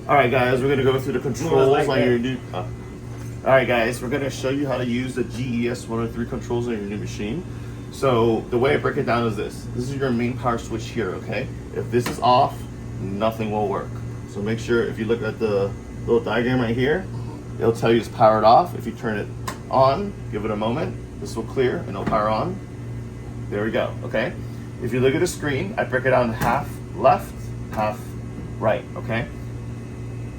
Alright guys, we're going to go through the controls on your new... Alright guys, we're going to show you how to use the GES103 controls on your new machine. So the way I break it down is this. This is your main power switch here, okay? If this is off, nothing will work. So make sure if you look at the little diagram right here, it'll tell you it's powered off. If you turn it on, give it a moment, this will clear and it'll power on. There we go, okay? If you look at the screen, I break it down half left, half right, okay?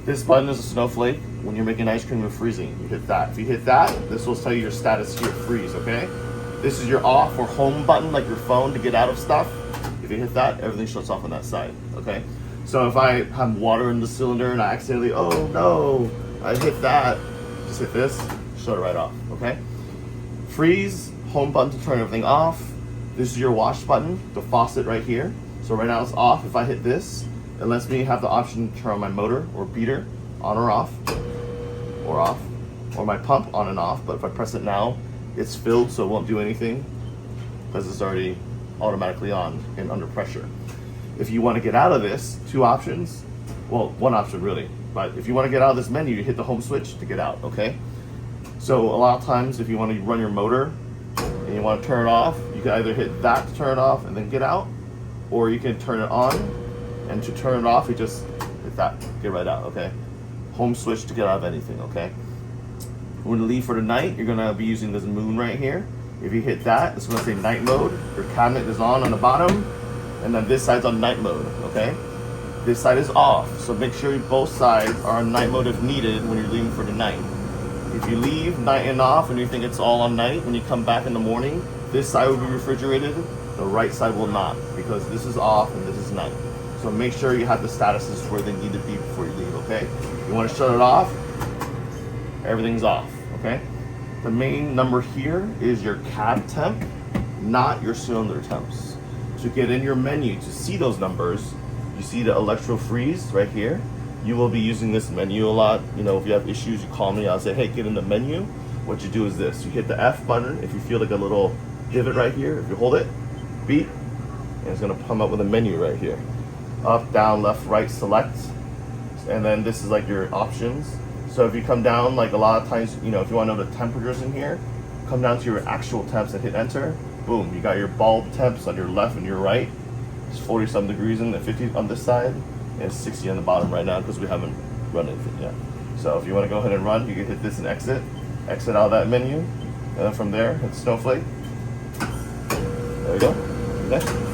This button is a snowflake. When you're making ice cream, you're freezing. You hit that. If you hit that, this will tell you your status here, freeze, okay? This is your off or home button, like your phone to get out of stuff. If you hit that, everything shuts off on that side, okay? So if I have water in the cylinder and I accidentally, oh no, I hit that, just hit this, shut it right off, okay? Freeze, home button to turn everything off. This is your wash button, the faucet right here. So right now it's off. If I hit this, it lets me have the option to turn on my motor or beater on or off, or my pump on and off. But if I press it now, it's filled, so it won't do anything because it's already automatically on and under pressure. If you want to get out of this, two options. Well, one option really, but if you want to get out of this menu, you hit the home switch to get out, okay? So a lot of times if you want to run your motor and you want to turn it off, you can either hit that to turn it off and then get out, or you can turn it on, and to turn it off, you just hit that, get right out, okay? Home switch to get out of anything, okay? We're gonna leave for the night. You're gonna be using this moon right here. If you hit that, it's gonna say night mode. Your cabinet is on the bottom, and then this side's on night mode, okay? This side is off, so make sure both sides are on night mode if needed when you're leaving for the night. If you leave night and off and you think it's all on night, when you come back in the morning, this side will be refrigerated, the right side will not, because this is off and this is night. So make sure you have the statuses where they need to be before you leave, okay? You want to shut it off, everything's off, okay? The main number here is your cab temp, not your cylinder temps. To get in your menu to see those numbers, you see the Electro Freeze right here. You will be using this menu a lot. You know, if you have issues, you call me, I'll say, hey, get in the menu. What you do is this, you hit the F button. If you feel like a little divot right here, if you hold it, beep, and it's gonna come up with a menu right here. Up, down, left, right, select, and then this is like your options. So if you come down, like a lot of times, you know, if you want to know the temperatures in here, come down to your actual temps and hit enter. Boom, you got your bulb temps on your left and your right. It's 40-some degrees in the 50 on this side, and it's 60 on the bottom right now because we haven't run anything yet. So if you want to go ahead and run, you can hit this and exit out of that menu, and then from there, hit snowflake. There we go. Okay.